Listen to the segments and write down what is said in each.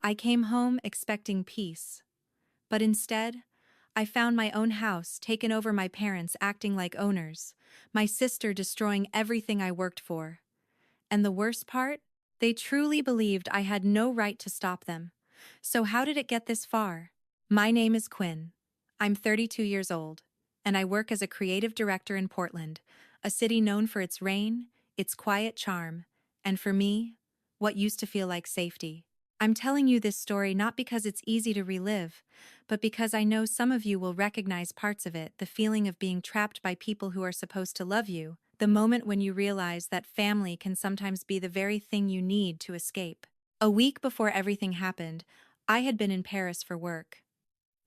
I came home expecting peace, but instead, I found my own house taken over, my parents acting like owners, my sister destroying everything I worked for. And the worst part? They truly believed I had no right to stop them. So how did it get this far? My name is Quinn. I'm 32 years old, and I work as a creative director in Portland, a city known for its rain, its quiet charm, and for me, what used to feel like safety. I'm telling you this story not because it's easy to relive, but because I know some of you will recognize parts of it, the feeling of being trapped by people who are supposed to love you, the moment when you realize that family can sometimes be the very thing you need to escape. A week before everything happened, I had been in Paris for work.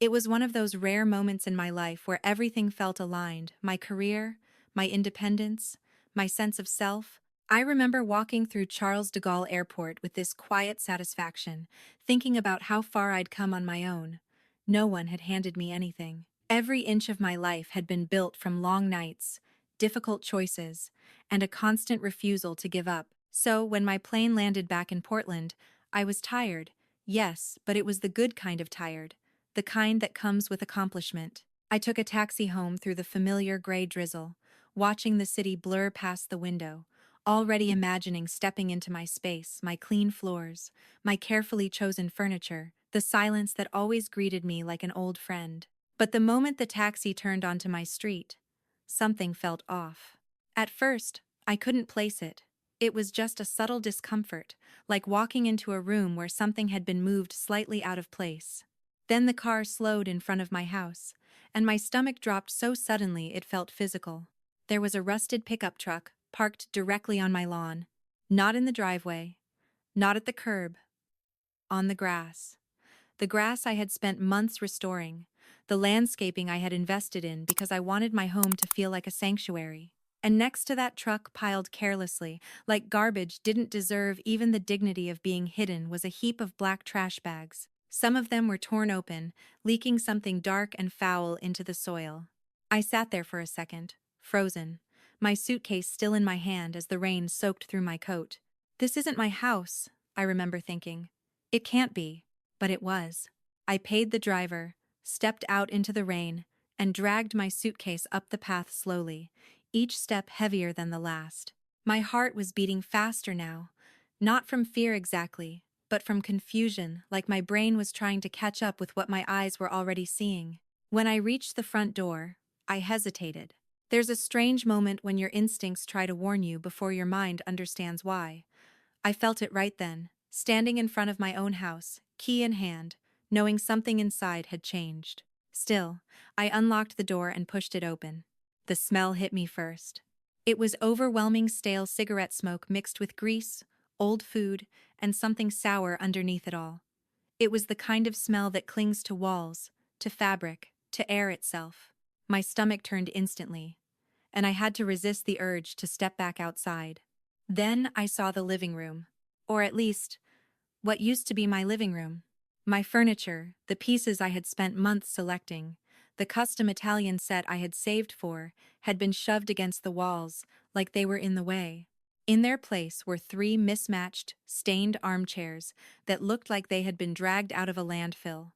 It was one of those rare moments in my life where everything felt aligned: my career, my independence, my sense of self. I remember walking through Charles de Gaulle Airport with this quiet satisfaction, thinking about how far I'd come on my own. No one had handed me anything. Every inch of my life had been built from long nights, difficult choices, and a constant refusal to give up. So, when my plane landed back in Portland, I was tired. Yes, but it was the good kind of tired, the kind that comes with accomplishment. I took a taxi home through the familiar gray drizzle, watching the city blur past the window, already imagining stepping into my space, my clean floors, my carefully chosen furniture, the silence that always greeted me like an old friend. But the moment the taxi turned onto my street, something felt off. At first, I couldn't place it. It was just a subtle discomfort, like walking into a room where something had been moved slightly out of place. Then the car slowed in front of my house, and my stomach dropped so suddenly it felt physical. There was a rusted pickup truck parked directly on my lawn. Not in the driveway, not at the curb, on the grass. The grass I had spent months restoring, the landscaping I had invested in because I wanted my home to feel like a sanctuary. And next to that truck, piled carelessly, like garbage didn't deserve even the dignity of being hidden, was a heap of black trash bags. Some of them were torn open, leaking something dark and foul into the soil. I sat there for a second, frozen, my suitcase still in my hand as the rain soaked through my coat. This isn't my house, I remember thinking. It can't be, but it was. I paid the driver, stepped out into the rain, and dragged my suitcase up the path slowly, each step heavier than the last. My heart was beating faster now, not from fear exactly, but from confusion, like my brain was trying to catch up with what my eyes were already seeing. When I reached the front door, I hesitated. There's a strange moment when your instincts try to warn you before your mind understands why. I felt it right then, standing in front of my own house, key in hand, knowing something inside had changed. Still, I unlocked the door and pushed it open. The smell hit me first. It was overwhelming: stale cigarette smoke mixed with grease, old food, and something sour underneath it all. It was the kind of smell that clings to walls, to fabric, to air itself. My stomach turned instantly, and I had to resist the urge to step back outside. Then I saw the living room. Or at least, what used to be my living room. My furniture, the pieces I had spent months selecting, the custom Italian set I had saved for, had been shoved against the walls like they were in the way. In their place were three mismatched, stained armchairs that looked like they had been dragged out of a landfill.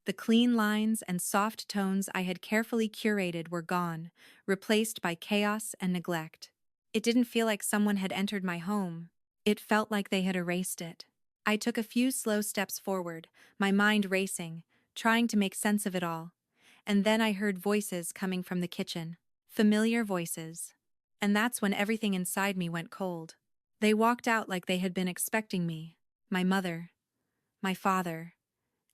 The clean lines and soft tones I had carefully curated were gone, replaced by chaos and neglect. It didn't feel like someone had entered my home. It felt like they had erased it. I took a few slow steps forward, my mind racing, trying to make sense of it all. And then I heard voices coming from the kitchen. Familiar voices. And that's when everything inside me went cold. They walked out like they had been expecting me. My mother, my father,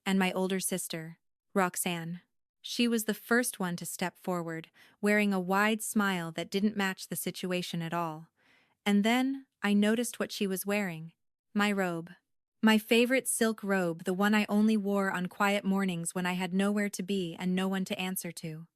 and my older sister, Roxanne. She was the first one to step forward, wearing a wide smile that didn't match the situation at all. And then I noticed what she was wearing. My robe. My favorite silk robe, the one I only wore on quiet mornings when I had nowhere to be and no one to answer to.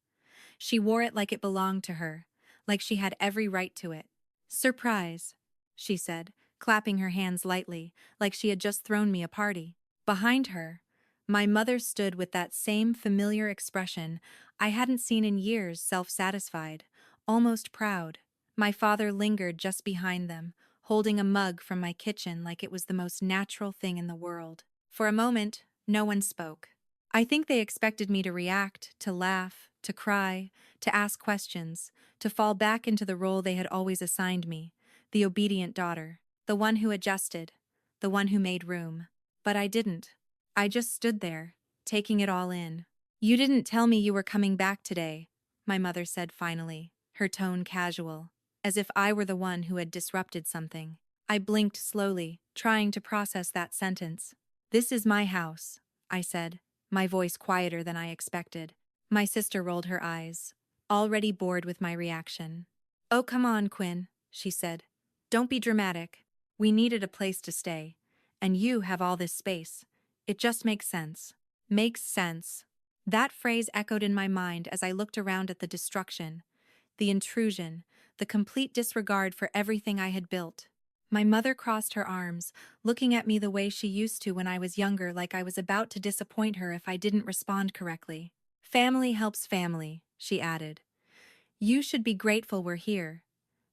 She wore it like it belonged to her, like she had every right to it. "Surprise," she said, clapping her hands lightly, like she had just thrown me a party. Behind her, my mother stood with that same familiar expression I hadn't seen in years, self-satisfied, almost proud. My father lingered just behind them, holding a mug from my kitchen like it was the most natural thing in the world. For a moment, no one spoke. I think they expected me to react, to laugh, to cry, to ask questions, to fall back into the role they had always assigned me, the obedient daughter, the one who adjusted, the one who made room. But I didn't. I just stood there, taking it all in. "You didn't tell me you were coming back today," my mother said finally, her tone casual, as if I were the one who had disrupted something. I blinked slowly, trying to process that sentence. "This is my house," I said, my voice quieter than I expected. My sister rolled her eyes, already bored with my reaction. "Oh, come on, Quinn," she said. "Don't be dramatic. We needed a place to stay. And you have all this space. It just makes sense." Makes sense. That phrase echoed in my mind as I looked around at the destruction, the intrusion, the complete disregard for everything I had built. My mother crossed her arms, looking at me the way she used to when I was younger, like I was about to disappoint her if I didn't respond correctly. "Family helps family," she added. "You should be grateful we're here."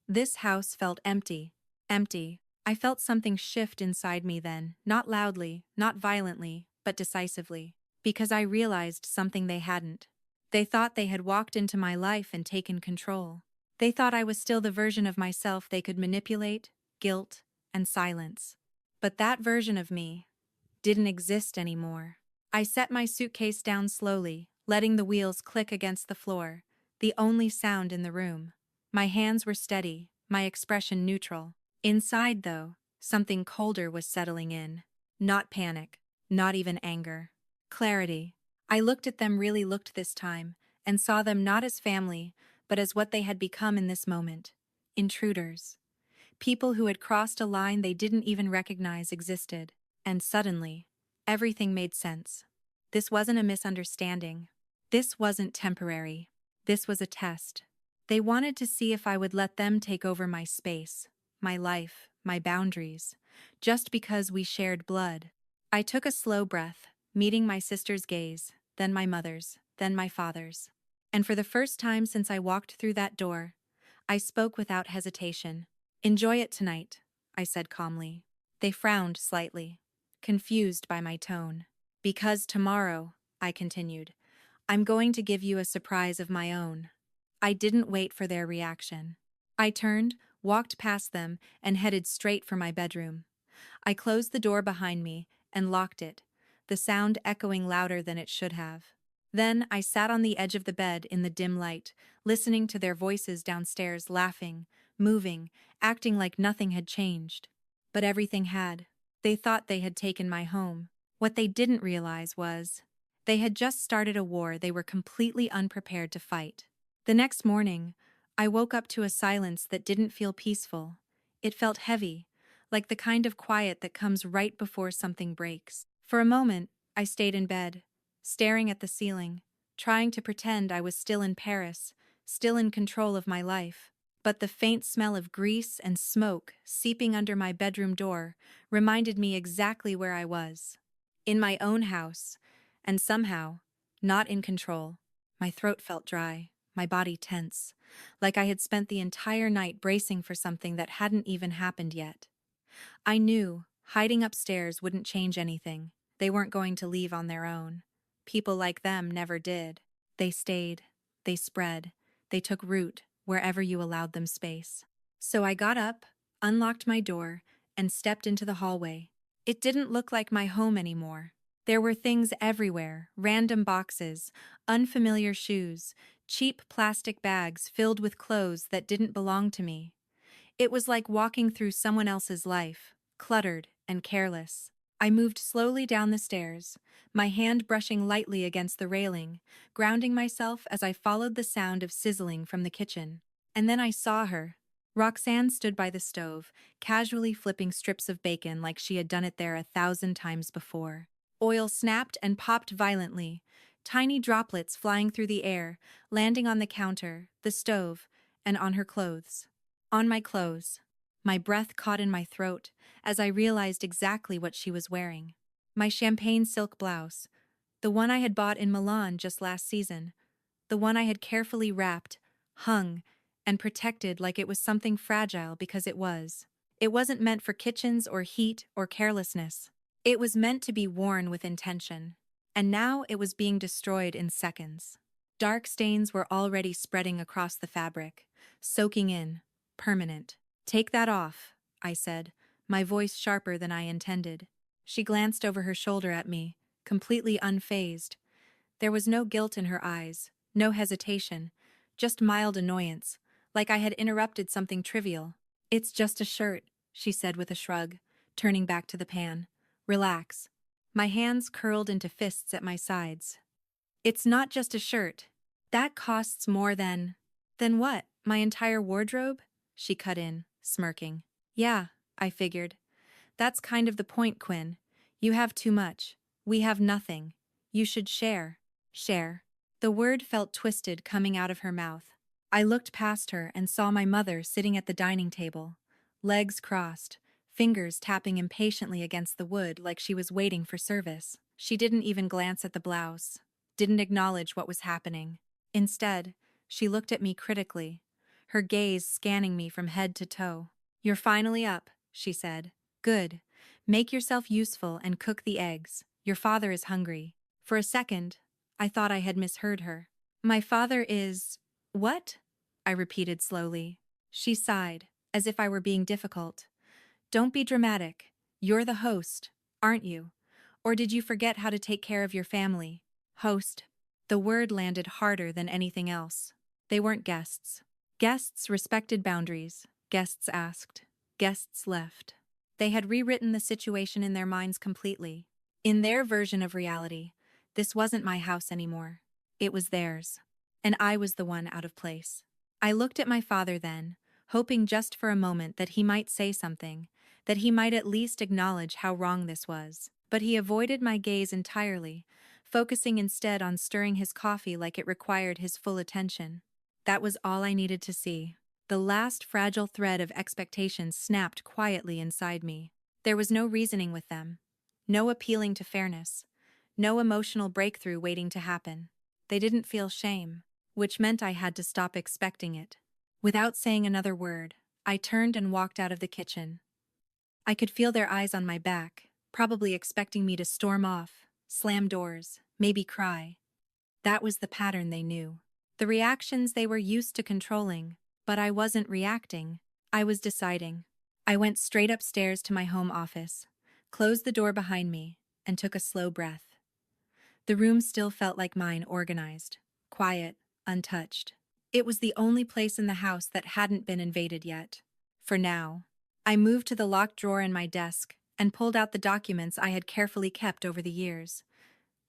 This house felt empty. Empty. I felt something shift inside me then, not loudly, not violently, but decisively. Because I realized something they hadn't. They thought they had walked into my life and taken control. They thought I was still the version of myself they could manipulate, guilt, and silence. But that version of me didn't exist anymore. I set my suitcase down slowly, letting the wheels click against the floor, the only sound in the room. My hands were steady, my expression neutral. Inside, though, something colder was settling in. Not panic, not even anger. Clarity. I looked at them, really looked this time, and saw them not as family, but as what they had become in this moment. Intruders. People who had crossed a line they didn't even recognize existed. And suddenly, everything made sense. This wasn't a misunderstanding. This wasn't temporary. This was a test. They wanted to see if I would let them take over my space, my life, my boundaries, just because we shared blood. I took a slow breath, meeting my sister's gaze, then my mother's, then my father's. And for the first time since I walked through that door, I spoke without hesitation. "Enjoy it tonight," I said calmly. They frowned slightly, confused by my tone. "Because tomorrow," I continued, "I'm going to give you a surprise of my own." I didn't wait for their reaction. I turned, walked past them, and headed straight for my bedroom. I closed the door behind me and locked it, the sound echoing louder than it should have. Then I sat on the edge of the bed in the dim light, listening to their voices downstairs, laughing, moving, acting like nothing had changed. But everything had. They thought they had taken my home. What they didn't realize was they had just started a war they were completely unprepared to fight. The next morning, I woke up to a silence that didn't feel peaceful. It felt heavy, like the kind of quiet that comes right before something breaks. For a moment, I stayed in bed, staring at the ceiling, trying to pretend I was still in Paris, still in control of my life. But the faint smell of grease and smoke seeping under my bedroom door reminded me exactly where I was. In my own house, and somehow, not in control. My throat felt dry, my body tense, like I had spent the entire night bracing for something that hadn't even happened yet. I knew hiding upstairs wouldn't change anything. They weren't going to leave on their own. People like them never did. They stayed, they spread, they took root wherever you allowed them space. So I got up, unlocked my door, and stepped into the hallway. It didn't look like my home anymore. There were things everywhere, random boxes, unfamiliar shoes, cheap plastic bags filled with clothes that didn't belong to me. It was like walking through someone else's life, cluttered and careless. I moved slowly down the stairs, my hand brushing lightly against the railing, grounding myself as I followed the sound of sizzling from the kitchen. And then I saw her. Roxanne stood by the stove, casually flipping strips of bacon like she had done it there 1,000 times before. Oil snapped and popped violently, tiny droplets flying through the air, landing on the counter, the stove, and on her clothes. On my clothes. My breath caught in my throat as I realized exactly what she was wearing. My champagne silk blouse, the one I had bought in Milan just last season, the one I had carefully wrapped, hung, and protected like it was something fragile because it was. It wasn't meant for kitchens or heat or carelessness. It was meant to be worn with intention, and now it was being destroyed in seconds. Dark stains were already spreading across the fabric, soaking in, permanent. "Take that off," I said, my voice sharper than I intended. She glanced over her shoulder at me, completely unfazed. There was no guilt in her eyes, no hesitation, just mild annoyance, like I had interrupted something trivial. "It's just a shirt," she said with a shrug, turning back to the pan. "Relax." My hands curled into fists at my sides. "It's not just a shirt. That costs more than—" "Than what? My entire wardrobe?" She cut in, smirking. "Yeah," I figured. "That's kind of the point, Quinn. You have too much. We have nothing. You should share." Share. The word felt twisted coming out of her mouth. I looked past her and saw my mother sitting at the dining table, legs crossed, fingers tapping impatiently against the wood like she was waiting for service. She didn't even glance at the blouse, didn't acknowledge what was happening. Instead, she looked at me critically, her gaze scanning me from head to toe. "You're finally up," she said. "Good. Make yourself useful and cook the eggs. Your father is hungry." For a second, I thought I had misheard her. "My father is— what?" I repeated slowly. She sighed, as if I were being difficult. "Don't be dramatic. You're the host, aren't you? Or did you forget how to take care of your family?" Host. The word landed harder than anything else. They weren't guests. Guests respected boundaries. Guests asked. Guests left. They had rewritten the situation in their minds completely. In their version of reality, this wasn't my house anymore. It was theirs. And I was the one out of place. I looked at my father then, hoping just for a moment that he might say something, that he might at least acknowledge how wrong this was. But he avoided my gaze entirely, focusing instead on stirring his coffee like it required his full attention. That was all I needed to see. The last fragile thread of expectations snapped quietly inside me. There was no reasoning with them, no appealing to fairness, no emotional breakthrough waiting to happen. They didn't feel shame, which meant I had to stop expecting it. Without saying another word, I turned and walked out of the kitchen. I could feel their eyes on my back, probably expecting me to storm off, slam doors, maybe cry. That was the pattern they knew. The reactions they were used to controlling, but I wasn't reacting. I was deciding. I went straight upstairs to my home office, closed the door behind me, and took a slow breath. The room still felt like mine, organized, quiet, untouched. It was the only place in the house that hadn't been invaded yet. For now. I moved to the locked drawer in my desk and pulled out the documents I had carefully kept over the years.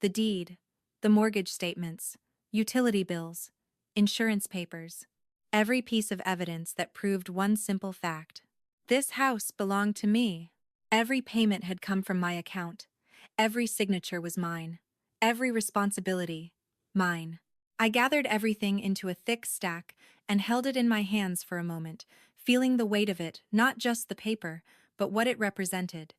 The deed, the mortgage statements, utility bills, insurance papers. Every piece of evidence that proved one simple fact. This house belonged to me. Every payment had come from my account. Every signature was mine. Every responsibility, mine. I gathered everything into a thick stack and held it in my hands for a moment, feeling the weight of it, not just the paper, but what it represented.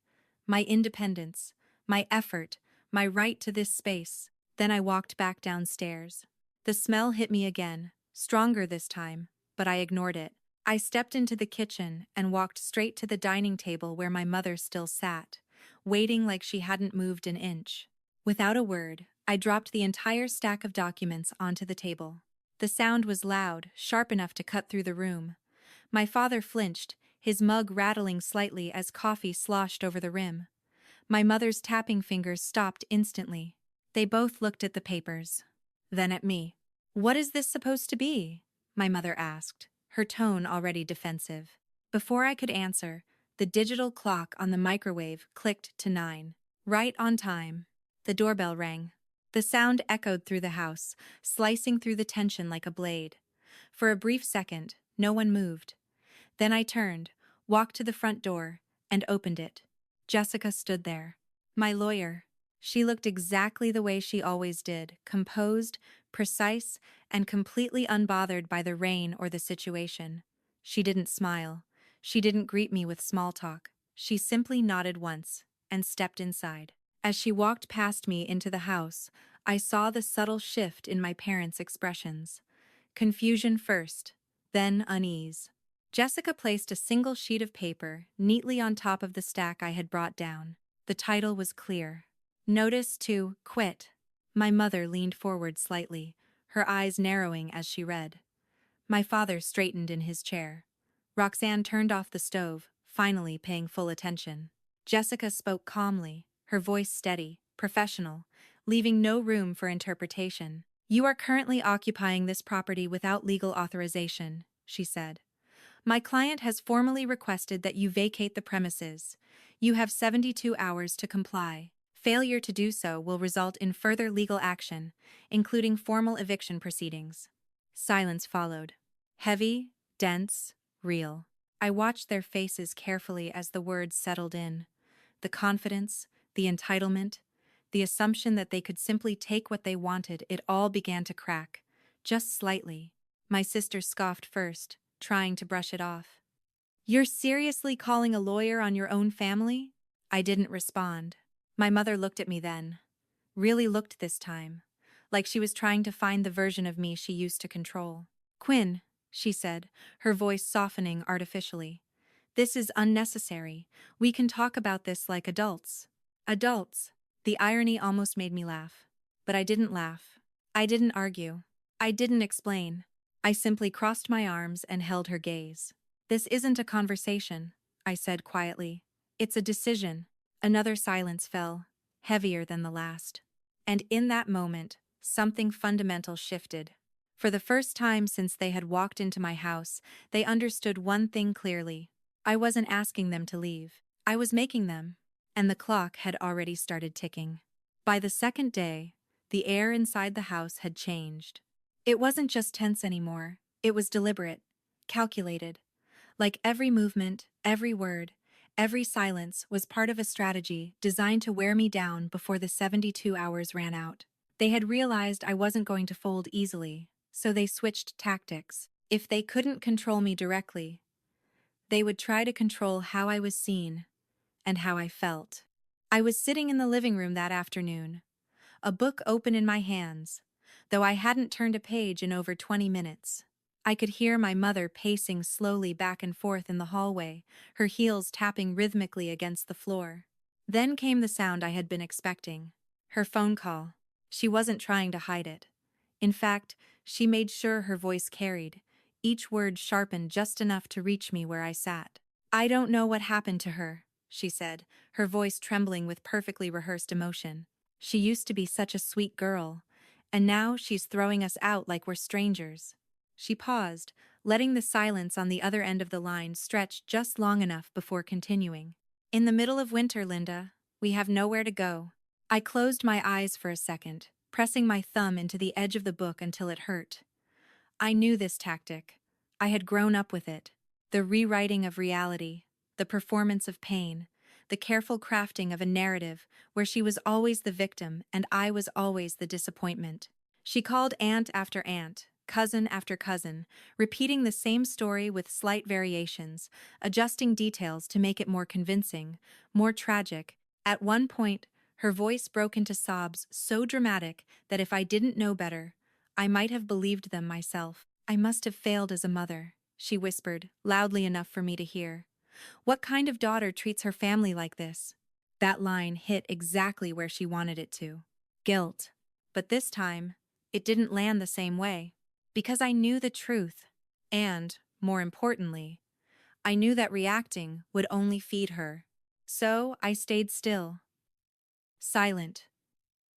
My independence, my effort, my right to this space. Then I walked back downstairs. The smell hit me again, stronger this time, but I ignored it. I stepped into the kitchen and walked straight to the dining table where my mother still sat, waiting like she hadn't moved an inch. Without a word, I dropped the entire stack of documents onto the table. The sound was loud, sharp enough to cut through the room. My father flinched, his mug rattling slightly as coffee sloshed over the rim. My mother's tapping fingers stopped instantly. They both looked at the papers. Then at me. "What is this supposed to be?" my mother asked, her tone already defensive. Before I could answer, the digital clock on the microwave clicked to 9. Right on time. The doorbell rang. The sound echoed through the house, slicing through the tension like a blade. For a brief second, no one moved. Then I turned, walked to the front door, and opened it. Jessica stood there. My lawyer. She looked exactly the way she always did, composed, precise, and completely unbothered by the rain or the situation. She didn't smile. She didn't greet me with small talk. She simply nodded once and stepped inside. As she walked past me into the house, I saw the subtle shift in my parents' expressions. Confusion first, then unease. Jessica placed a single sheet of paper neatly on top of the stack I had brought down. The title was clear. Notice to quit. My mother leaned forward slightly, her eyes narrowing as she read. My father straightened in his chair. Roxanne turned off the stove, finally paying full attention. Jessica spoke calmly, her voice steady, professional, leaving no room for interpretation. You are currently occupying this property without legal authorization, she said. My client has formally requested that you vacate the premises. You have 72 hours to comply. Failure to do so will result in further legal action, including formal eviction proceedings. Silence followed. Heavy, dense, real. I watched their faces carefully as the words settled in. The confidence, the entitlement, the assumption that they could simply take what they wanted, it all began to crack. Just slightly. My sister scoffed first, trying to brush it off. You're seriously calling a lawyer on your own family? I didn't respond. My mother looked at me then. Really looked this time. Like she was trying to find the version of me she used to control. Quinn, she said, her voice softening artificially. This is unnecessary. We can talk about this like adults. Adults. The irony almost made me laugh. But I didn't laugh. I didn't argue. I didn't explain. I simply crossed my arms and held her gaze. This isn't a conversation, I said quietly. It's a decision. Another silence fell, heavier than the last. And in that moment, something fundamental shifted. For the first time since they had walked into my house, they understood one thing clearly. I wasn't asking them to leave. I was making them. And the clock had already started ticking. By the second day, the air inside the house had changed. It wasn't just tense anymore. It was deliberate, calculated. Like every movement, every word, every silence was part of a strategy designed to wear me down before the 72 hours ran out. They had realized I wasn't going to fold easily, so they switched tactics. If they couldn't control me directly, they would try to control how I was seen and how I felt. I was sitting in the living room that afternoon, a book open in my hands, though I hadn't turned a page in over 20 minutes. I could hear my mother pacing slowly back and forth in the hallway, her heels tapping rhythmically against the floor. Then came the sound I had been expecting. Her phone call. She wasn't trying to hide it. In fact, she made sure her voice carried, each word sharpened just enough to reach me where I sat. I don't know what happened to her, she said, her voice trembling with perfectly rehearsed emotion. She used to be such a sweet girl, and now she's throwing us out like we're strangers. She paused, letting the silence on the other end of the line stretch just long enough before continuing. In the middle of winter, Linda, we have nowhere to go. I closed my eyes for a second, pressing my thumb into the edge of the book until it hurt. I knew this tactic. I had grown up with it. The rewriting of reality, the performance of pain, the careful crafting of a narrative where she was always the victim and I was always the disappointment. She called aunt after aunt, cousin after cousin, repeating the same story with slight variations, adjusting details to make it more convincing, more tragic. At one point, her voice broke into sobs so dramatic that if I didn't know better, I might have believed them myself. I must have failed as a mother, she whispered, loudly enough for me to hear. What kind of daughter treats her family like this? That line hit exactly where she wanted it to. Guilt. But this time, it didn't land the same way. Because I knew the truth. And, more importantly, I knew that reacting would only feed her. So I stayed still. Silent.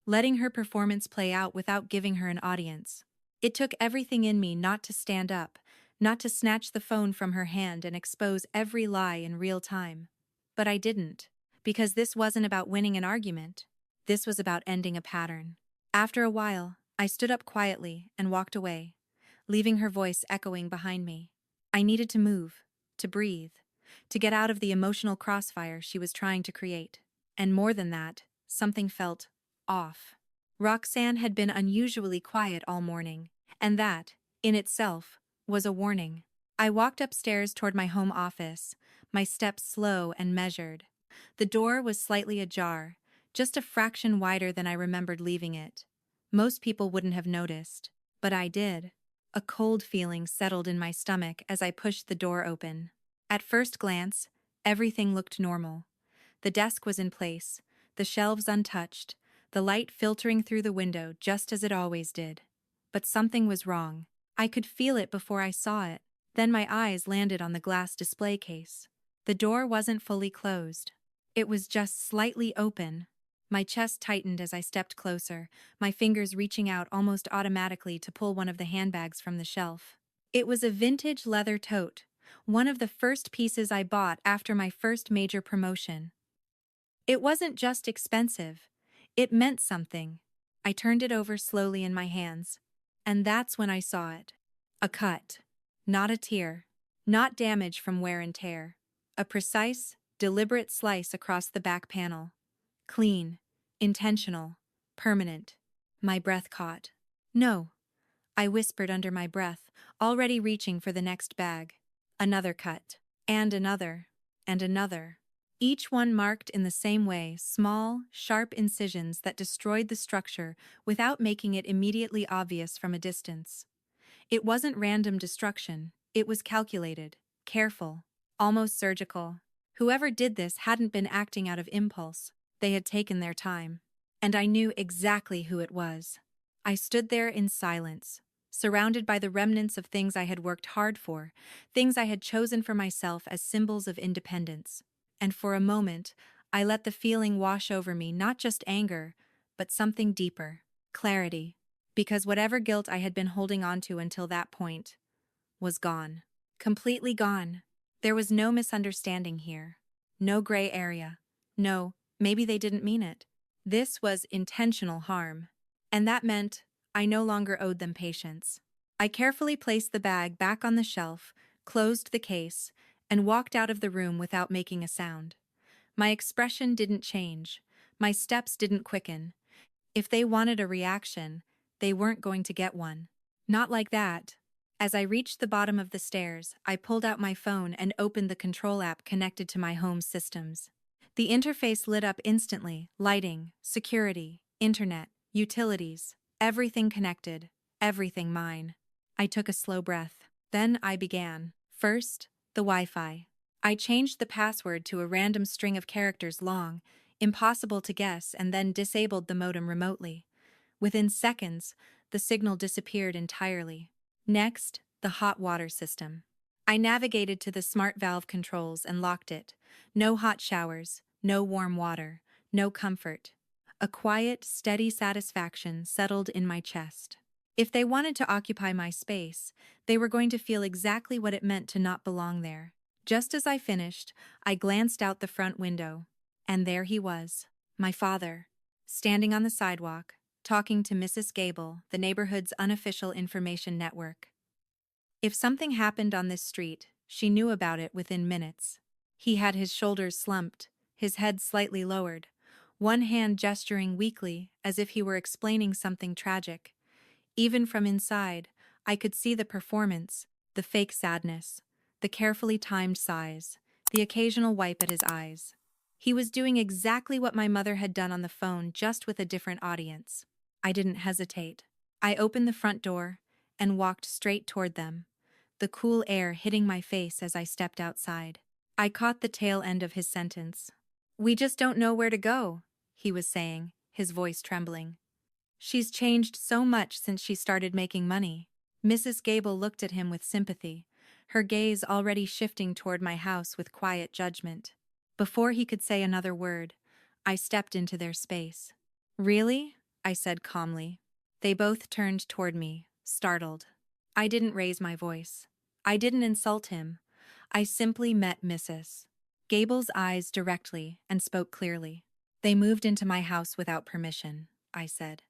Letting her performance play out without giving her an audience. It took everything in me not to stand up, not to snatch the phone from her hand and expose every lie in real time. But I didn't, because this wasn't about winning an argument. This was about ending a pattern. After a while, I stood up quietly and walked away, leaving her voice echoing behind me. I needed to move, to breathe, to get out of the emotional crossfire she was trying to create. And more than that, something felt off. Roxanne had been unusually quiet all morning, and that, in itself, was a warning. I walked upstairs toward my home office, my steps slow and measured. The door was slightly ajar, just a fraction wider than I remembered leaving it. Most people wouldn't have noticed, but I did. A cold feeling settled in my stomach as I pushed the door open. At first glance, everything looked normal. The desk was in place, the shelves untouched, the light filtering through the window just as it always did. But something was wrong. I could feel it before I saw it. Then my eyes landed on the glass display case. The door wasn't fully closed. It was just slightly open. My chest tightened as I stepped closer, my fingers reaching out almost automatically to pull one of the handbags from the shelf. It was a vintage leather tote, one of the first pieces I bought after my first major promotion. It wasn't just expensive, it meant something. I turned it over slowly in my hands, and that's when I saw it. A cut. Not a tear. Not damage from wear and tear. A precise, deliberate slice across the back panel. Clean. Intentional. Permanent. My breath caught. No, I whispered under my breath, already reaching for the next bag. Another cut. And another. And another. Each one marked in the same way, small, sharp incisions that destroyed the structure without making it immediately obvious from a distance. It wasn't random destruction, it was calculated, careful, almost surgical. Whoever did this hadn't been acting out of impulse, they had taken their time. And I knew exactly who it was. I stood there in silence, surrounded by the remnants of things I had worked hard for, things I had chosen for myself as symbols of independence. And for a moment, I let the feeling wash over me, not just anger, but something deeper, clarity. Because whatever guilt I had been holding on to until that point was gone. Completely gone. There was no misunderstanding here. No gray area. No, maybe they didn't mean it. This was intentional harm. And that meant I no longer owed them patience. I carefully placed the bag back on the shelf, closed the case, and walked out of the room without making a sound. My expression didn't change. My steps didn't quicken. If they wanted a reaction, they weren't going to get one. Not like that. As I reached the bottom of the stairs, I pulled out my phone and opened the control app connected to my home systems. The interface lit up instantly: lighting, security, internet, utilities, everything connected, everything mine. I took a slow breath. Then I began. First, the Wi-Fi. I changed the password to a random string of characters long, impossible to guess, and then disabled the modem remotely. Within seconds, the signal disappeared entirely. Next, the hot water system. I navigated to the smart valve controls and locked it. No hot showers, no warm water, no comfort. A quiet, steady satisfaction settled in my chest. If they wanted to occupy my space, they were going to feel exactly what it meant to not belong there. Just as I finished, I glanced out the front window. And there he was, my father, standing on the sidewalk, talking to Mrs. Gable, the neighborhood's unofficial information network. If something happened on this street, she knew about it within minutes. He had his shoulders slumped, his head slightly lowered, one hand gesturing weakly as if he were explaining something tragic. Even from inside, I could see the performance, the fake sadness, the carefully timed sighs, the occasional wipe at his eyes. He was doing exactly what my mother had done on the phone, just with a different audience. I didn't hesitate. I opened the front door and walked straight toward them, the cool air hitting my face as I stepped outside. I caught the tail end of his sentence. "We just don't know where to go," he was saying, his voice trembling. "She's changed so much since she started making money." Mrs. Gable looked at him with sympathy, her gaze already shifting toward my house with quiet judgment. Before he could say another word, I stepped into their space. "Really?" I said calmly. They both turned toward me, startled. I didn't raise my voice. I didn't insult him. I simply met Mrs. Gable's eyes directly and spoke clearly. "They moved into my house without permission," I said.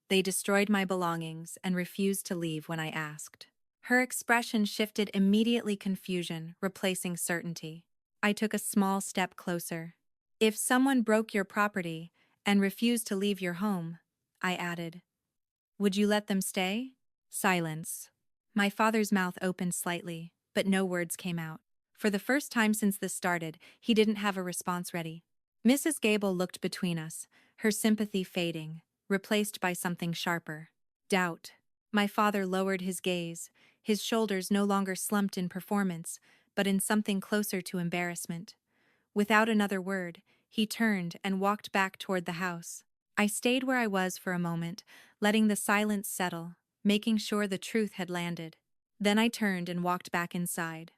"They destroyed my belongings and refused to leave when I asked." Her expression shifted immediately, confusion replacing certainty. I took a small step closer. "If someone broke your property and refused to leave your home," I added, "would you let them stay?" Silence. My father's mouth opened slightly, but no words came out. For the first time since this started, he didn't have a response ready. Mrs. Gable looked between us, her sympathy fading, replaced by something sharper. Doubt. My father lowered his gaze, his shoulders no longer slumped in performance, but in something closer to embarrassment. Without another word, He turned and walked back toward the house. I stayed where I was for a moment, letting the silence settle, making sure the truth had landed. Then I turned and walked back inside.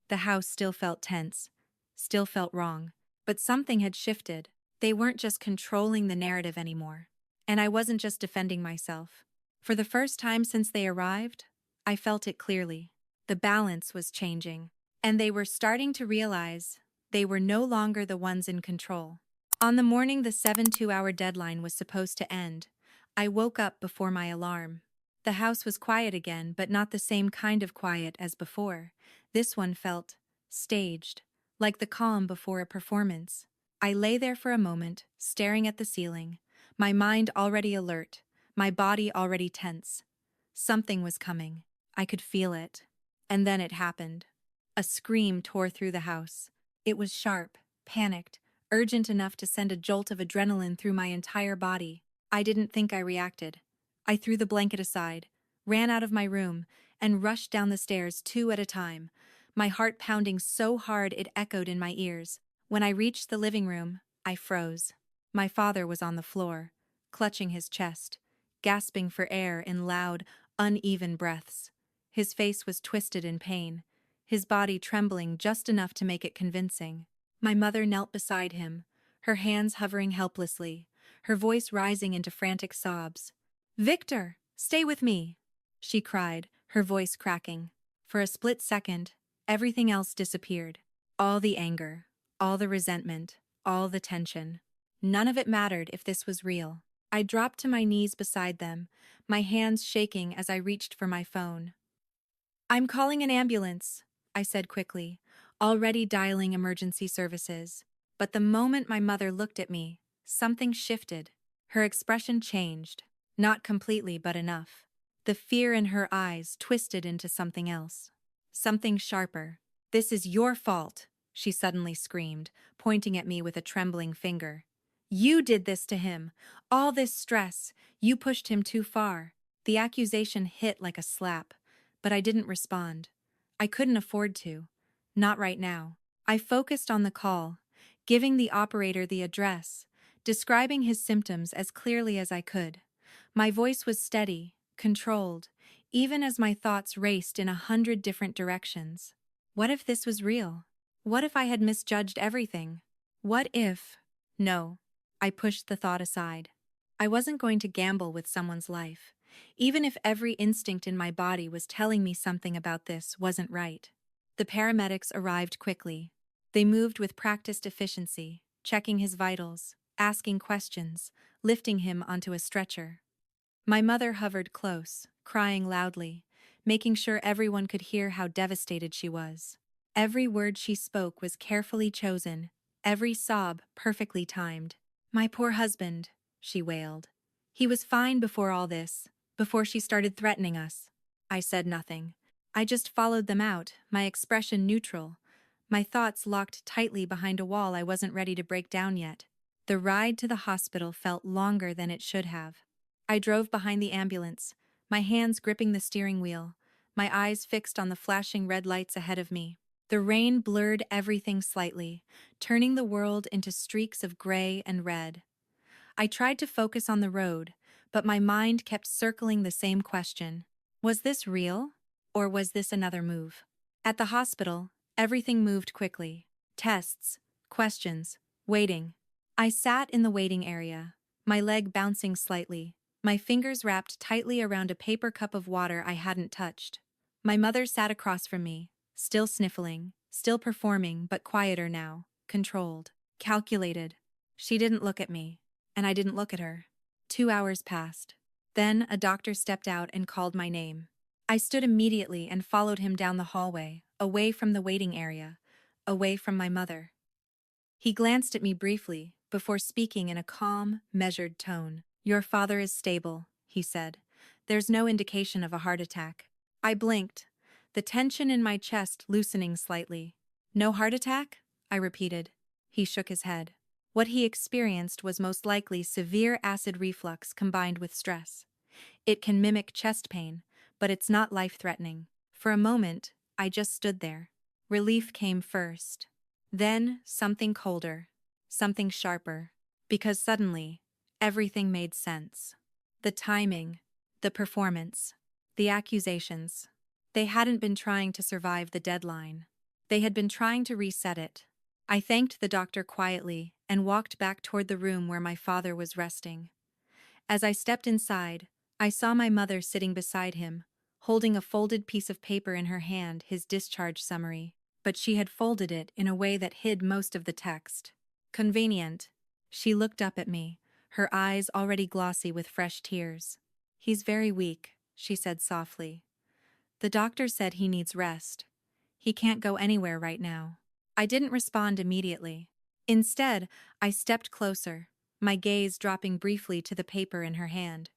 The house still felt tense, still felt wrong, but something had shifted. They weren't just controlling the narrative anymore. And I wasn't just defending myself. For the first time since they arrived, I felt it clearly. The balance was changing, and they were starting to realize they were no longer the ones in control. On the morning the 72-hour deadline was supposed to end, I woke up before my alarm. The house was quiet again, but not the same kind of quiet as before. This one felt staged, like the calm before a performance. I lay there for a moment, staring at the ceiling, my mind already alert, my body already tense. Something was coming. I could feel it. And then it happened. A scream tore through the house. It was sharp, panicked, urgent enough to send a jolt of adrenaline through my entire body. I didn't think I reacted. I threw the blanket aside, ran out of my room, and rushed down the stairs 2 at a time, my heart pounding so hard it echoed in my ears. When I reached the living room, I froze. My father was on the floor, clutching his chest, gasping for air in loud, uneven breaths. His face was twisted in pain, his body trembling just enough to make it convincing. My mother knelt beside him, her hands hovering helplessly, her voice rising into frantic sobs. "Victor, stay with me," she cried, her voice cracking. For a split second, everything else disappeared. All the anger, all the resentment, all the tension. None of it mattered if this was real. I dropped to my knees beside them, my hands shaking as I reached for my phone. "I'm calling an ambulance," I said quickly, already dialing emergency services. But the moment my mother looked at me, something shifted. Her expression changed, not completely but enough. The fear in her eyes twisted into something else. Something sharper. "This is your fault," she suddenly screamed, pointing at me with a trembling finger. "You did this to him. All this stress. You pushed him too far." The accusation hit like a slap, but I didn't respond. I couldn't afford to. Not right now. I focused on the call, giving the operator the address, describing his symptoms as clearly as I could. My voice was steady, controlled, even as my thoughts raced in 100 different directions. What if this was real? What if I had misjudged everything? What if... No, I pushed the thought aside. I wasn't going to gamble with someone's life, even if every instinct in my body was telling me something about this wasn't right. The paramedics arrived quickly. They moved with practiced efficiency, checking his vitals, asking questions, lifting him onto a stretcher. My mother hovered close, crying loudly, making sure everyone could hear how devastated she was. Every word she spoke was carefully chosen, every sob perfectly timed. "My poor husband," she wailed. "He was fine before all this, before she started threatening us." I said nothing. I just followed them out, my expression neutral, my thoughts locked tightly behind a wall I wasn't ready to break down yet. The ride to the hospital felt longer than it should have. I drove behind the ambulance, my hands gripping the steering wheel, my eyes fixed on the flashing red lights ahead of me. The rain blurred everything slightly, turning the world into streaks of gray and red. I tried to focus on the road, but my mind kept circling the same question. Was this real? Or was this another move? At the hospital, everything moved quickly. Tests, questions, waiting. I sat in the waiting area, my leg bouncing slightly, my fingers wrapped tightly around a paper cup of water I hadn't touched. My mother sat across from me, still sniffling, still performing, but quieter now, controlled, calculated. She didn't look at me, and I didn't look at her. 2 hours passed. Then a doctor stepped out and called my name. I stood immediately and followed him down the hallway, away from the waiting area, away from my mother. He glanced at me briefly, before speaking in a calm, measured tone. "Your father is stable," he said. "There's no indication of a heart attack." I blinked, the tension in my chest loosening slightly. "No heart attack?" I repeated. He shook his head. What he experienced was most likely severe acid reflux combined with stress. It can mimic chest pain, but it's not life-threatening. For a moment, I just stood there. Relief came first. Then, something colder. something sharper. Because suddenly, everything made sense. The timing, the performance, the accusations. They hadn't been trying to survive the deadline. They had been trying to reset it. I thanked the doctor quietly and walked back toward the room where my father was resting. As I stepped inside, I saw my mother sitting beside him, holding a folded piece of paper in her hand, his discharge summary, but she had folded it in a way that hid most of the text. Convenient. She looked up at me, her eyes already glossy with fresh tears. "He's very weak," she said softly. "The doctor said he needs rest. He can't go anywhere right now." I didn't respond immediately. Instead, I stepped closer, my gaze dropping briefly to the paper in her hand.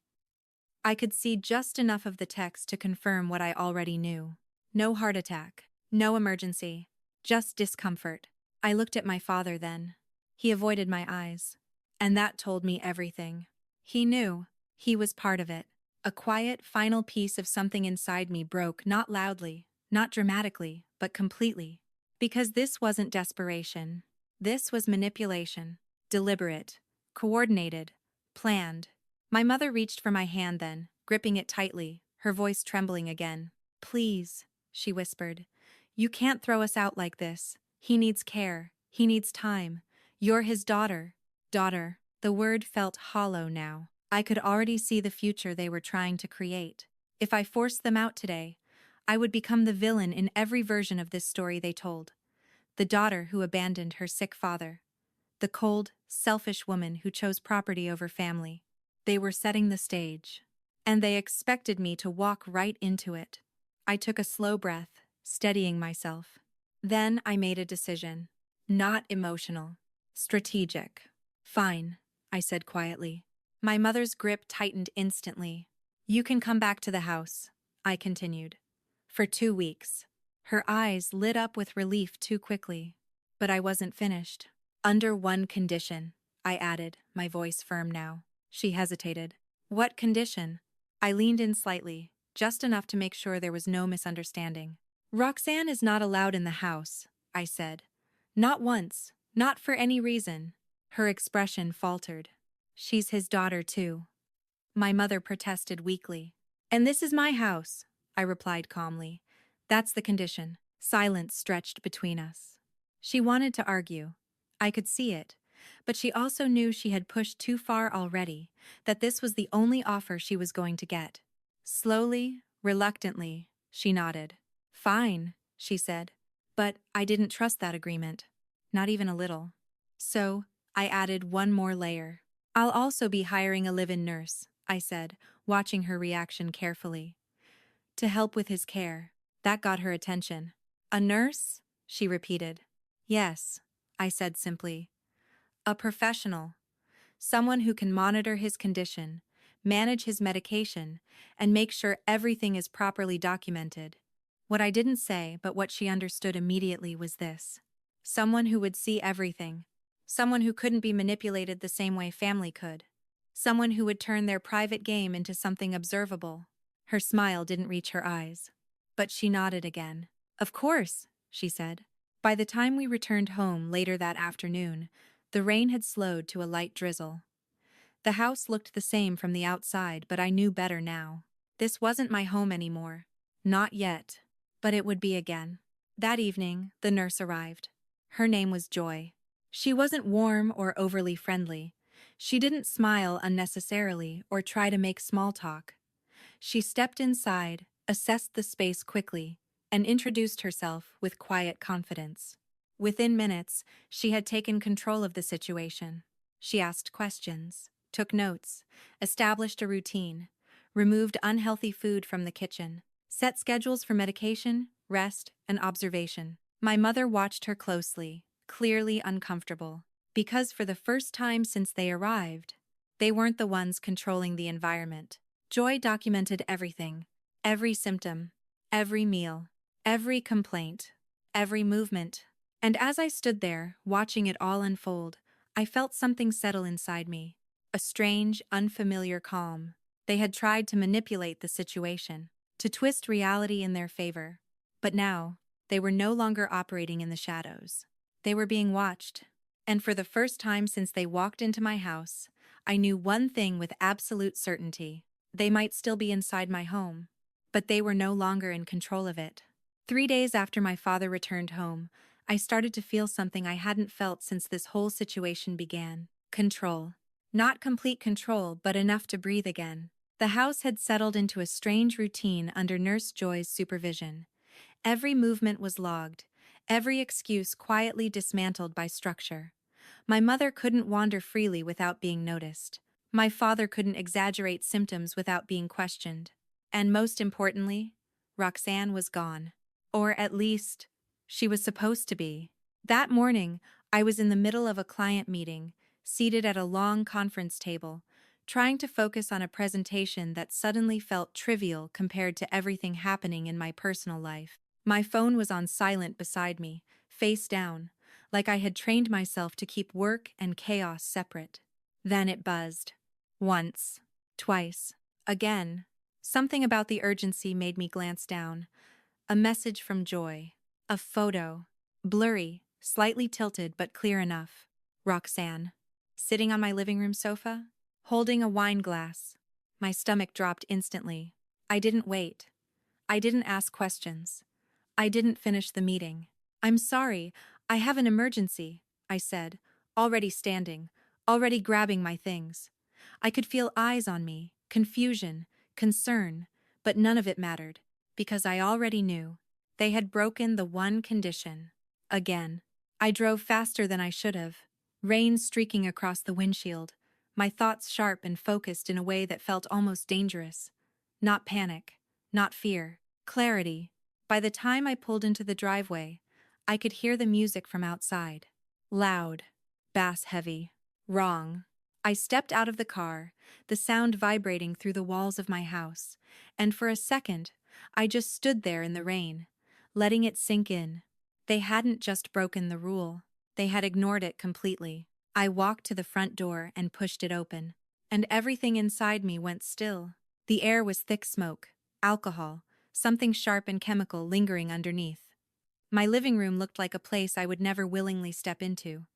I could see just enough of the text to confirm what I already knew. No heart attack, no emergency, just discomfort. I looked at my father then. He avoided my eyes. And that told me everything. He knew. He was part of it. A quiet, final piece of something inside me broke, not loudly, not dramatically, but completely. Because this wasn't desperation. This was manipulation. Deliberate. Coordinated. Planned. My mother reached for my hand then, gripping it tightly, her voice trembling again. "Please," she whispered. "You can't throw us out like this. He needs care. He needs time. You're his daughter." Daughter. The word felt hollow now. I could already see the future they were trying to create. If I forced them out today, I would become the villain in every version of this story they told. The daughter who abandoned her sick father. The cold, selfish woman who chose property over family. They were setting the stage. And they expected me to walk right into it. I took a slow breath, steadying myself. Then I made a decision. Not emotional. Strategic. "Fine," I said quietly. My mother's grip tightened instantly. "You can come back to the house," I continued. "For 2 weeks." Her eyes lit up with relief too quickly. But I wasn't finished. "Under one condition," I added, my voice firm now. She hesitated. "What condition?" I leaned in slightly, just enough to make sure there was no misunderstanding. "Roxanne is not allowed in the house," I said. "Not once, not for any reason." Her expression faltered. "She's his daughter too." My mother protested weakly. "And this is my house," I replied calmly. "That's the condition." Silence stretched between us. She wanted to argue. I could see it. But she also knew she had pushed too far already, that this was the only offer she was going to get. Slowly, reluctantly, she nodded. "Fine," she said. But I didn't trust that agreement. Not even a little. So, I added one more layer. "I'll also be hiring a live-in nurse," I said, watching her reaction carefully. "To help with his care." That got her attention. "A nurse?" she repeated. "Yes," I said simply. "A professional. Someone who can monitor his condition, manage his medication, and make sure everything is properly documented." What I didn't say, but what she understood immediately, was this. Someone who would see everything. Someone who couldn't be manipulated the same way family could. Someone who would turn their private game into something observable. Her smile didn't reach her eyes. But she nodded again. "Of course," she said. By the time we returned home later that afternoon, the rain had slowed to a light drizzle. The house looked the same from the outside, but I knew better now. This wasn't my home anymore. Not yet. But it would be again. That evening, the nurse arrived. Her name was Joy. She wasn't warm or overly friendly. She didn't smile unnecessarily or try to make small talk. She stepped inside, assessed the space quickly, and introduced herself with quiet confidence. Within minutes, she had taken control of the situation. She asked questions, took notes, established a routine, removed unhealthy food from the kitchen, set schedules for medication, rest, and observation. My mother watched her closely, clearly uncomfortable, because for the first time since they arrived, they weren't the ones controlling the environment. Joy documented everything, every symptom, every meal, every complaint, every movement. And as I stood there, watching it all unfold, I felt something settle inside me. A strange, unfamiliar calm. They had tried to manipulate the situation, to twist reality in their favor. But now, they were no longer operating in the shadows. They were being watched. And for the first time since they walked into my house, I knew one thing with absolute certainty. They might still be inside my home, but they were no longer in control of it. 3 days after my father returned home, I started to feel something I hadn't felt since this whole situation began. Control. Not complete control, but enough to breathe again. The house had settled into a strange routine under Nurse Joy's supervision. Every movement was logged, every excuse quietly dismantled by structure. My mother couldn't wander freely without being noticed. My father couldn't exaggerate symptoms without being questioned. And most importantly, Roxanne was gone. Or at least, she was supposed to be. That morning, I was in the middle of a client meeting, seated at a long conference table, trying to focus on a presentation that suddenly felt trivial compared to everything happening in my personal life. My phone was on silent beside me, face down, like I had trained myself to keep work and chaos separate. Then it buzzed. Once. Twice. Again. Something about the urgency made me glance down. A message from Joy. A photo. Blurry, slightly tilted but clear enough. Roxanne. Sitting on my living room sofa, holding a wine glass. My stomach dropped instantly. I didn't wait. I didn't ask questions. I didn't finish the meeting. "I'm sorry, I have an emergency," I said, already standing, already grabbing my things. I could feel eyes on me, confusion, concern, but none of it mattered, because I already knew. They had broken the one condition. Again. I drove faster than I should have, rain streaking across the windshield, my thoughts sharp and focused in a way that felt almost dangerous. Not panic, not fear, clarity. By the time I pulled into the driveway, I could hear the music from outside. Loud, bass-heavy, wrong. I stepped out of the car, the sound vibrating through the walls of my house, and for a second, I just stood there in the rain, letting it sink in. They hadn't just broken the rule, they had ignored it completely. I walked to the front door and pushed it open, and everything inside me went still. The air was thick smoke, alcohol, something sharp and chemical lingering underneath. My living room looked like a place I would never willingly step into.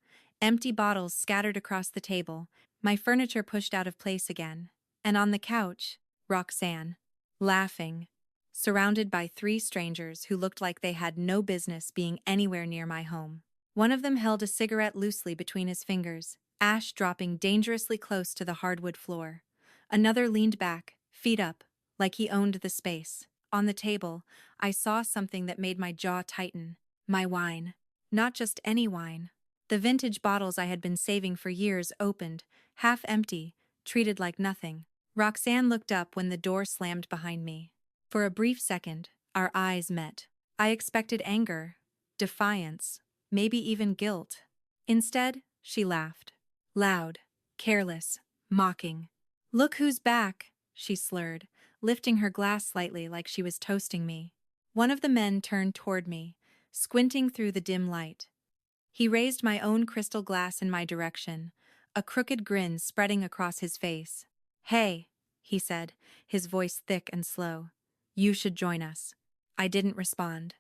Empty bottles scattered across the table, my furniture pushed out of place again, and on the couch, Roxanne, laughing, surrounded by 3 strangers who looked like they had no business being anywhere near my home. One of them held a cigarette loosely between his fingers, ash dropping dangerously close to the hardwood floor. Another leaned back, feet up, like he owned the space. On the table, I saw something that made my jaw tighten. My wine. Not just any wine. The vintage bottles I had been saving for years opened, half empty, treated like nothing. Roxanne looked up when the door slammed behind me. For a brief second, our eyes met. I expected anger, defiance, maybe even guilt. Instead, she laughed. Loud, careless, mocking. "Look who's back," she slurred, lifting her glass slightly like she was toasting me. One of the men turned toward me, squinting through the dim light. He raised my own crystal glass in my direction, a crooked grin spreading across his face. "Hey," he said, his voice thick and slow. "You should join us." I didn't respond.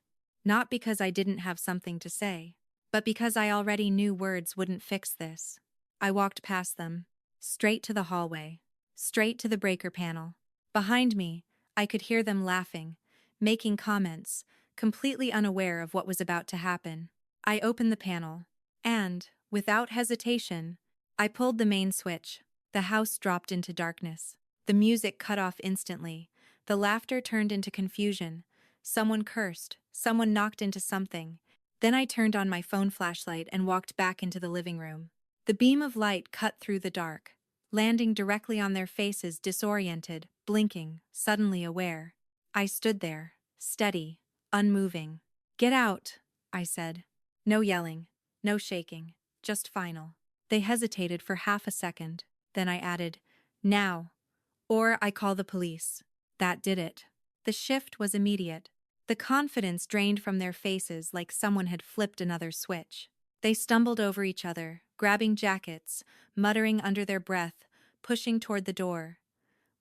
Not because I didn't have something to say, but because I already knew words wouldn't fix this. I walked past them, straight to the hallway, straight to the breaker panel. Behind me, I could hear them laughing, making comments, completely unaware of what was about to happen. I opened the panel, and, without hesitation, I pulled the main switch. The house dropped into darkness. The music cut off instantly. The laughter turned into confusion. Someone cursed, someone knocked into something. Then I turned on my phone flashlight and walked back into the living room. The beam of light cut through the dark, landing directly on their faces, disoriented, blinking, suddenly aware. I stood there, steady, unmoving. "Get out," I said. No yelling, no shaking, just final. They hesitated for half a second. Then I added, "Now, or I call the police." That did it. The shift was immediate. The confidence drained from their faces like someone had flipped another switch. They stumbled over each other, grabbing jackets, muttering under their breath, pushing toward the door.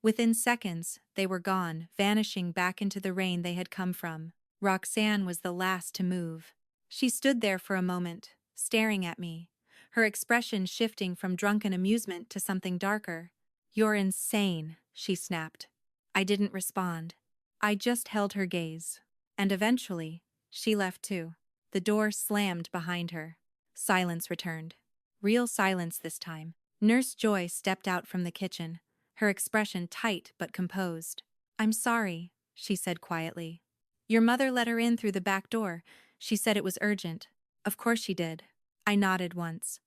Within seconds, they were gone, vanishing back into the rain they had come from. Roxanne was the last to move. She stood there for a moment, staring at me, her expression shifting from drunken amusement to something darker. "You're insane," she snapped. I didn't respond. I just held her gaze. And eventually, she left too. The door slammed behind her. Silence returned. Real silence this time. Nurse Joy stepped out from the kitchen, her expression tight but composed. "I'm sorry," she said quietly. "Your mother let her in through the back door. She said it was urgent." "Of course she did." I nodded once.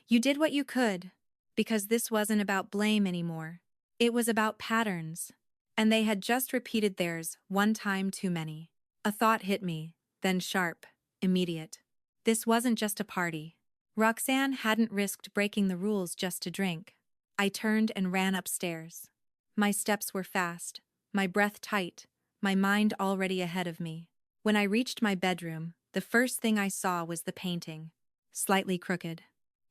"You did what you could, because this wasn't about blame anymore. It was about patterns. And they had just repeated theirs one time too many." A thought hit me, then sharp, immediate. This wasn't just a party. Roxanne hadn't risked breaking the rules just to drink. I turned and ran upstairs. My steps were fast, my breath tight, my mind already ahead of me. When I reached my bedroom, the first thing I saw was the painting. Slightly crooked.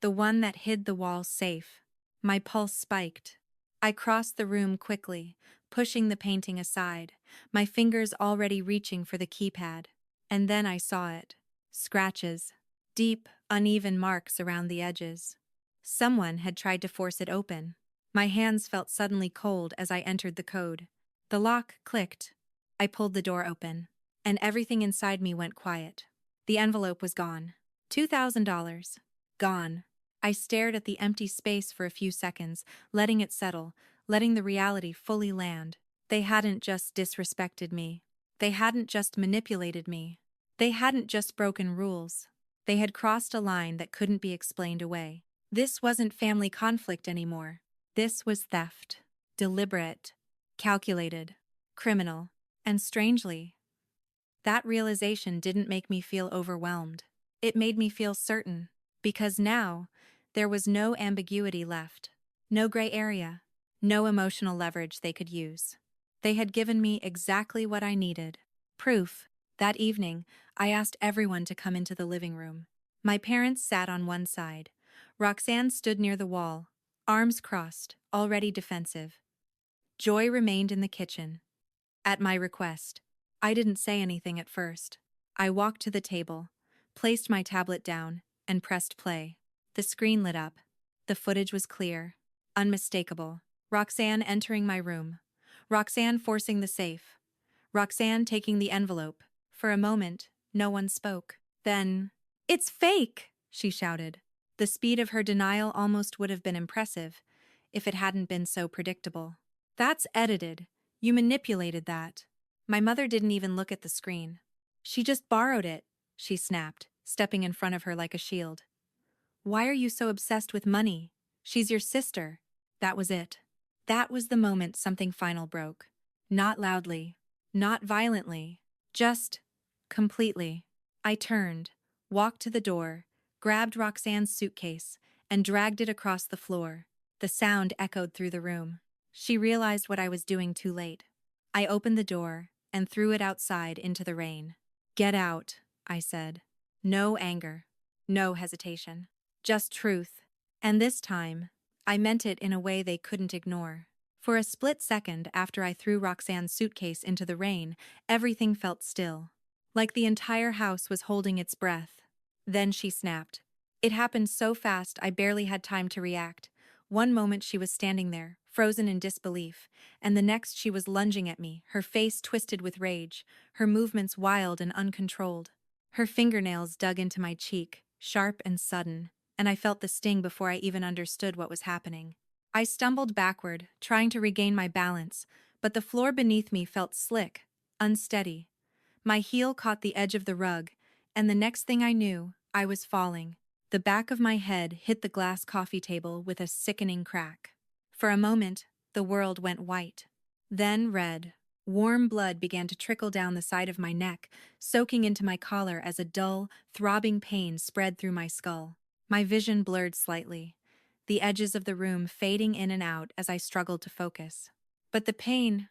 The one that hid the wall safe. My pulse spiked. I crossed the room quickly, pushing the painting aside, my fingers already reaching for the keypad. And then I saw it. Scratches. Deep, uneven marks around the edges. Someone had tried to force it open. My hands felt suddenly cold as I entered the code. The lock clicked. I pulled the door open, and everything inside me went quiet. The envelope was gone. $2,000. Gone. I stared at the empty space for a few seconds, letting it settle, letting the reality fully land. They hadn't just disrespected me. They hadn't just manipulated me. They hadn't just broken rules. They had crossed a line that couldn't be explained away. This wasn't family conflict anymore. This was theft. Deliberate. Calculated. Criminal. And strangely, that realization didn't make me feel overwhelmed. It made me feel certain. Because now, there was no ambiguity left. No gray area. No emotional leverage they could use. They had given me exactly what I needed. Proof. That evening, I asked everyone to come into the living room. My parents sat on one side. Roxanne stood near the wall, arms crossed, already defensive. Joy remained in the kitchen. At my request, I didn't say anything at first. I walked to the table, placed my tablet down, and pressed play. The screen lit up. The footage was clear, unmistakable. Roxanne entering my room. Roxanne forcing the safe. Roxanne taking the envelope. For a moment, no one spoke. Then, "It's fake!" she shouted. The speed of her denial almost would have been impressive, if it hadn't been so predictable. "That's edited. You manipulated that." My mother didn't even look at the screen. "She just borrowed it," she snapped, stepping in front of her like a shield. "Why are you so obsessed with money? She's your sister." That was it. That was the moment something final broke. Not loudly. Not violently. Just completely. I turned, walked to the door, grabbed Roxanne's suitcase, and dragged it across the floor. The sound echoed through the room. She realized what I was doing too late. I opened the door and threw it outside into the rain. "Get out," I said. No anger. No hesitation. Just truth. And this time, I meant it in a way they couldn't ignore. For a split second after I threw Roxanne's suitcase into the rain, everything felt still. Like the entire house was holding its breath. Then she snapped. It happened so fast I barely had time to react. One moment she was standing there, frozen in disbelief, and the next she was lunging at me, her face twisted with rage, her movements wild and uncontrolled. Her fingernails dug into my cheek, sharp and sudden, and I felt the sting before I even understood what was happening. I stumbled backward, trying to regain my balance, but the floor beneath me felt slick, unsteady. My heel caught the edge of the rug, and the next thing I knew, I was falling. The back of my head hit the glass coffee table with a sickening crack. For a moment, the world went white. Then red. Warm blood began to trickle down the side of my neck, soaking into my collar as a dull, throbbing pain spread through my skull. My vision blurred slightly, the edges of the room fading in and out as I struggled to focus. But the pain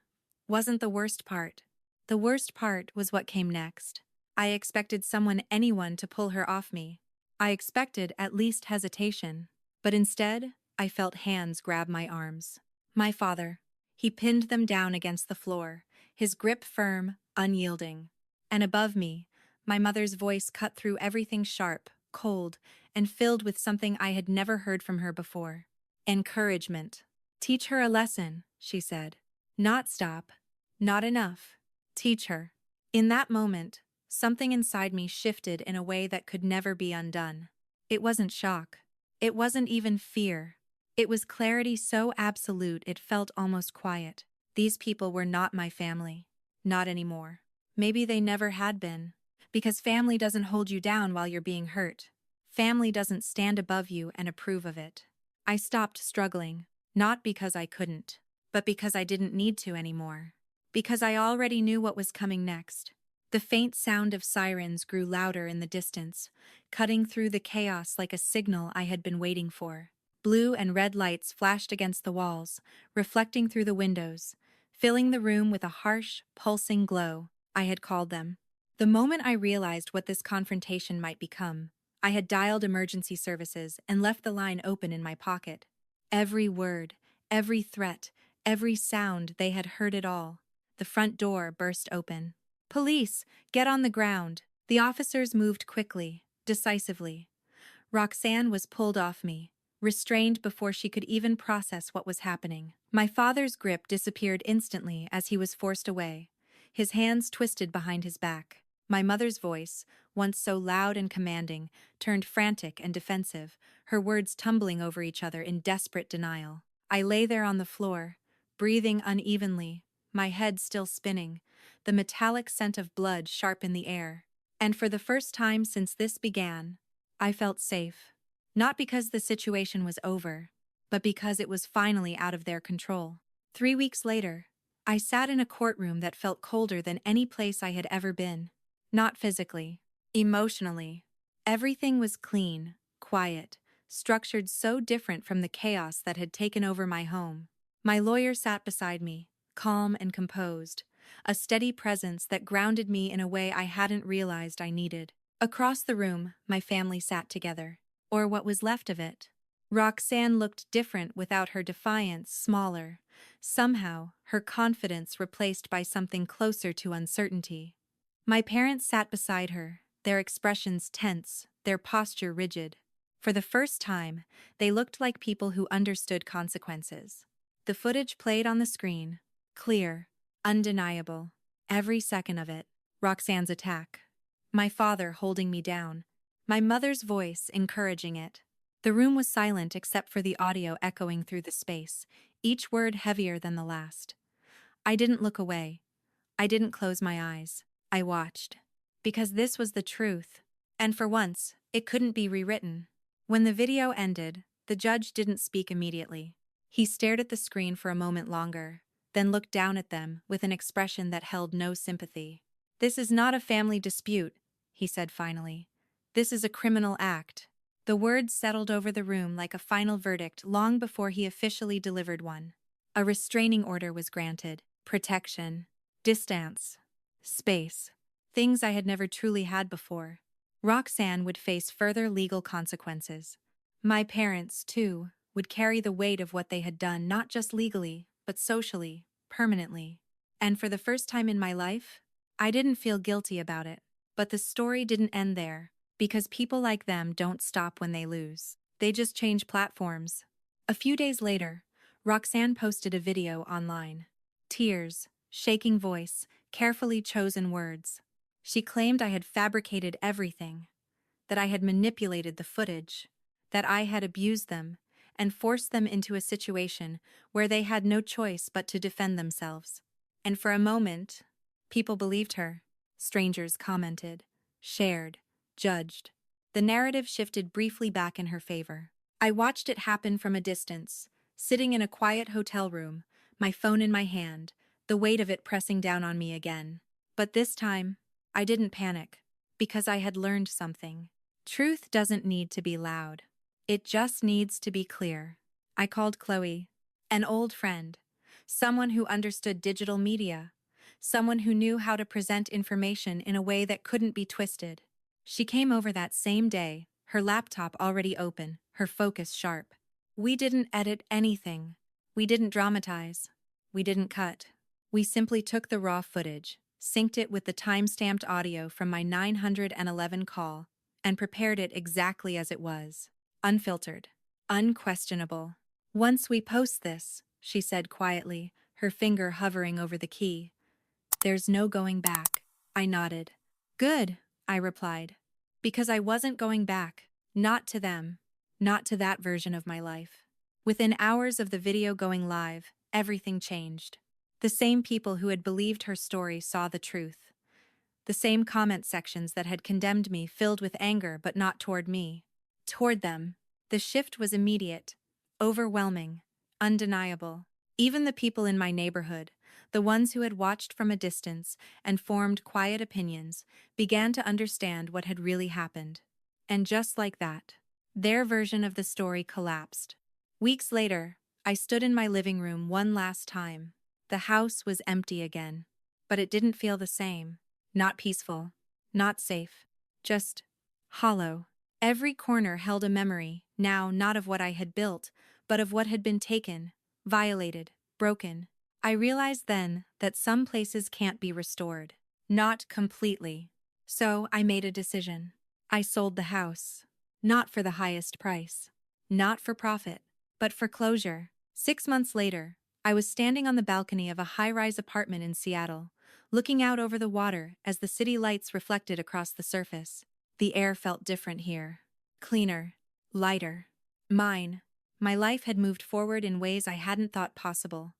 wasn't the worst part. The worst part was what came next. I expected anyone to pull her off me. I expected at least hesitation. But instead, I felt hands grab my arms. My father. He pinned them down against the floor, his grip firm, unyielding. And above me, my mother's voice cut through everything sharp, cold, and filled with something I had never heard from her before. Encouragement. Teach her a lesson, she said. Not stop. Not enough. Teach her. In that moment, something inside me shifted in a way that could never be undone. It wasn't shock. It wasn't even fear. It was clarity so absolute it felt almost quiet. These people were not my family. Not anymore. Maybe they never had been. Because family doesn't hold you down while you're being hurt. Family doesn't stand above you and approve of it. I stopped struggling, not because I couldn't, but because I didn't need to anymore. Because I already knew what was coming next. The faint sound of sirens grew louder in the distance, cutting through the chaos like a signal I had been waiting for. Blue and red lights flashed against the walls, reflecting through the windows, filling the room with a harsh, pulsing glow. I had called them. The moment I realized what this confrontation might become, I had dialed emergency services and left the line open in my pocket. Every word, every threat, every sound, they had heard it all. The front door burst open. Police, get on the ground. The officers moved quickly, decisively. Roxanne was pulled off me, restrained before she could even process what was happening. My father's grip disappeared instantly as he was forced away, his hands twisted behind his back. My mother's voice, once so loud and commanding, turned frantic and defensive, her words tumbling over each other in desperate denial. I lay there on the floor, breathing unevenly, my head still spinning, the metallic scent of blood sharp in the air. And for the first time since this began, I felt safe. Not because the situation was over, but because it was finally out of their control. 3 weeks later, I sat in a courtroom that felt colder than any place I had ever been. Not physically, emotionally. Everything was clean, quiet, structured so different from the chaos that had taken over my home. My lawyer sat beside me, calm and composed, a steady presence that grounded me in a way I hadn't realized I needed. Across the room, my family sat together, or what was left of it. Roxanne looked different without her defiance, smaller. Somehow, her confidence replaced by something closer to uncertainty. My parents sat beside her, their expressions tense, their posture rigid. For the first time, they looked like people who understood consequences. The footage played on the screen, clear, undeniable, every second of it. Roxanne's attack. My father holding me down. My mother's voice encouraging it. The room was silent except for the audio echoing through the space, each word heavier than the last. I didn't look away. I didn't close my eyes. I watched. Because this was the truth. And for once, it couldn't be rewritten. When the video ended, the judge didn't speak immediately. He stared at the screen for a moment longer, then looked down at them with an expression that held no sympathy. "This is not a family dispute," he said finally. "This is a criminal act." The words settled over the room like a final verdict long before he officially delivered one. A restraining order was granted. Protection. Distance. Space. Things I had never truly had before. Roxanne would face further legal consequences. My parents, too, would carry the weight of what they had done not just legally, but socially, permanently. And for the first time in my life, I didn't feel guilty about it. But the story didn't end there, because people like them don't stop when they lose. They just change platforms. A few days later, Roxanne posted a video online. Tears, shaking voice, carefully chosen words. She claimed I had fabricated everything, that I had manipulated the footage, that I had abused them, and forced them into a situation where they had no choice but to defend themselves. And for a moment, people believed her. Strangers commented, shared, judged. The narrative shifted briefly back in her favor. I watched it happen from a distance, sitting in a quiet hotel room, my phone in my hand, the weight of it pressing down on me again. But this time, I didn't panic, because I had learned something. Truth doesn't need to be loud. It just needs to be clear. I called Chloe, an old friend, someone who understood digital media, someone who knew how to present information in a way that couldn't be twisted. She came over that same day, her laptop already open, her focus sharp. We didn't edit anything. We didn't dramatize. We didn't cut. We simply took the raw footage, synced it with the time-stamped audio from my 911 call, and prepared it exactly as it was. Unfiltered. Unquestionable. Once we post this, she said quietly, her finger hovering over the key. There's no going back. I nodded. Good, I replied. Because I wasn't going back. Not to them. Not to that version of my life. Within hours of the video going live, everything changed. The same people who had believed her story saw the truth. The same comment sections that had condemned me filled with anger but not toward me. Toward them. The shift was immediate, overwhelming, undeniable. Even the people in my neighborhood, the ones who had watched from a distance and formed quiet opinions, began to understand what had really happened. And just like that, their version of the story collapsed. Weeks later, I stood in my living room one last time. The house was empty again. But it didn't feel the same. Not peaceful. Not safe. Just hollow. Every corner held a memory, now not of what I had built, but of what had been taken, violated, broken. I realized then that some places can't be restored. Not completely. So I made a decision. I sold the house. Not for the highest price. Not for profit, but for closure. 6 months later, I was standing on the balcony of a high-rise apartment in Seattle, looking out over the water as the city lights reflected across the surface. The air felt different here. Cleaner. Lighter. Mine. My life had moved forward in ways I hadn't thought possible.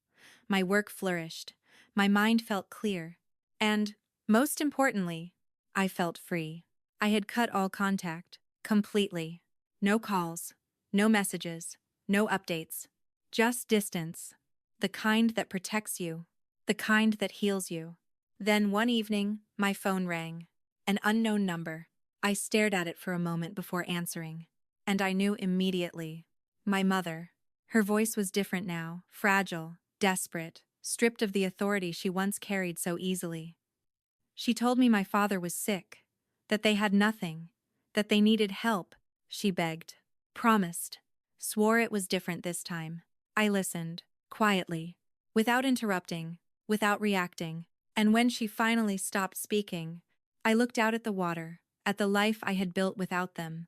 My work flourished. My mind felt clear. And, most importantly, I felt free. I had cut all contact. Completely. No calls. No messages. No updates. Just distance. The kind that protects you. The kind that heals you. Then one evening, my phone rang. An unknown number. I stared at it for a moment before answering. And I knew immediately. My mother. Her voice was different now, fragile, desperate, stripped of the authority she once carried so easily. She told me my father was sick, that they had nothing, that they needed help. She begged, promised, swore it was different this time. I listened, quietly, without interrupting, without reacting. And when she finally stopped speaking, I looked out at the water, at the life I had built without them,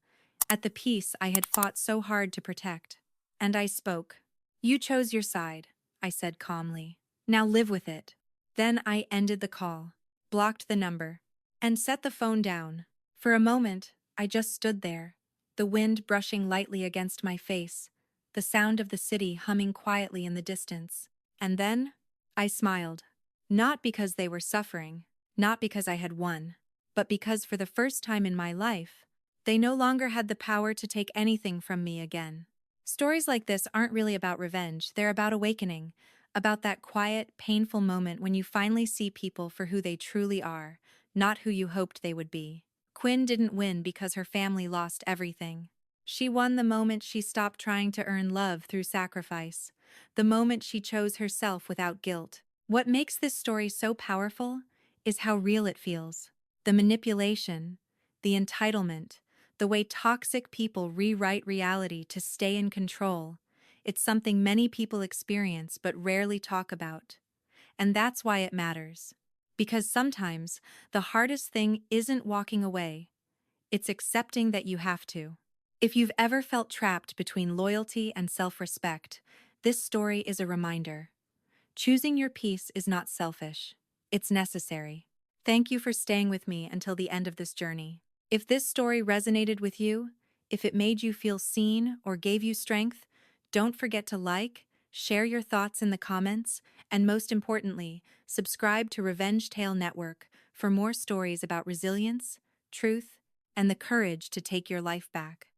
at the peace I had fought so hard to protect. And I spoke. You chose your side, I said calmly. Now live with it. Then I ended the call, blocked the number, and set the phone down. For a moment, I just stood there, the wind brushing lightly against my face, the sound of the city humming quietly in the distance. And then, I smiled. Not because they were suffering, not because I had won, but because for the first time in my life, they no longer had the power to take anything from me again. Stories like this aren't really about revenge, they're about awakening, about that quiet, painful moment when you finally see people for who they truly are, not who you hoped they would be. Quinn didn't win because her family lost everything. She won the moment she stopped trying to earn love through sacrifice, the moment she chose herself without guilt. What makes this story so powerful is how real it feels. The manipulation, the entitlement, the way toxic people rewrite reality to stay in control. It's something many people experience but rarely talk about. And that's why it matters. Because sometimes the hardest thing isn't walking away, it's accepting that you have to. If you've ever felt trapped between loyalty and self-respect, this story is a reminder. Choosing your peace is not selfish. It's necessary. Thank you for staying with me until the end of this journey. If this story resonated with you, if it made you feel seen or gave you strength, don't forget to like, share your thoughts in the comments, and most importantly, subscribe to Revenge Tale Network for more stories about resilience, truth, and the courage to take your life back.